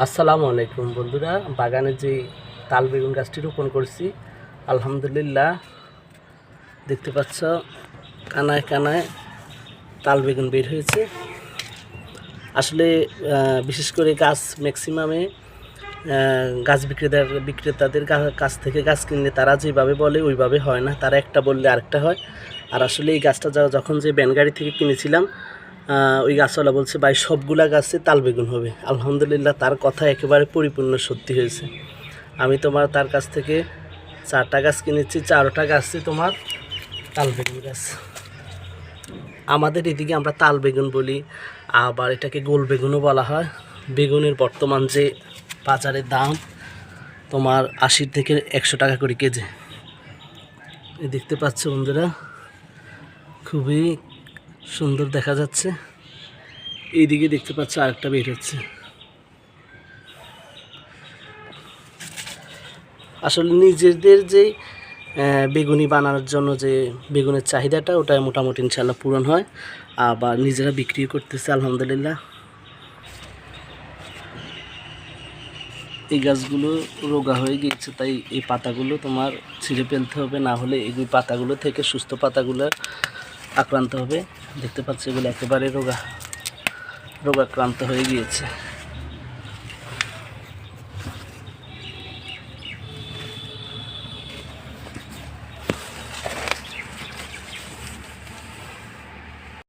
আসসালামু আলাইকুম বন্ধুরা, বাগানে যে তাল বেগুন গাছটি রোপণ করছি আলহামদুলিল্লাহ দেখতে পাচ্ছ কানায় কানায় তাল বেগুন বের হয়েছে। আসলে বিশেষ করে গাছ ম্যাক্সিমামে গাছ বিক্রেতাদের কাছ থেকে গাছ কিনলে তারা যেভাবে বলে ওইভাবে হয় না, তারা একটা বললে আরেকটা হয়। আর আসলে এই গাছটা যখন যে ব্যানগাড়ি থেকে কিনেছিলাম ওই গাছওয়ালা বলছে ভাই সবগুলা গাছে তাল বেগুন হবে। আলহামদুলিল্লাহ তার কথা একেবারে পরিপূর্ণ সত্যি হয়েছে। আমি তার কাছ থেকে 4টা গাছ কিনেছি, 4টা গাছে তোমার তাল বেগুন গাছ। আমাদের এদিকে আমরা তাল বেগুন বলি, আবার এটাকে গোল বেগুনও বলা হয়। বেগুনের বর্তমান যে বাজারের দাম তোমার 80 থেকে 100 টাকা করে কেজি। দেখতে পাচ্ছ বন্ধুরা, খুবই সুন্দর দেখা যাচ্ছে। এইদিকে দেখতে পাচ্ছ আরেকটা বের হচ্ছে। আসলে নিজেদের যে বেগুনি বানানোর জন্য যে বেগুনের চাহিদাটা ওটা মোটামুটি ইনশাল্লাহ পূরণ হয়, আবার নিজেরা বিক্রিও করতেছে আলহামদুলিল্লাহ। এই গাছগুলো রোগা হয়ে গিয়েছে, তাই এই পাতাগুলো তোমার ছিঁড়ে ফেলতে হবে, না হলে এই পাতাগুলো থেকে সুস্থ পাতাগুলো আক্রান্ত হবে। দেখতে পাচ্ছি এগুলো একেবারে রোগাক্রান্ত হয়ে গিয়েছে।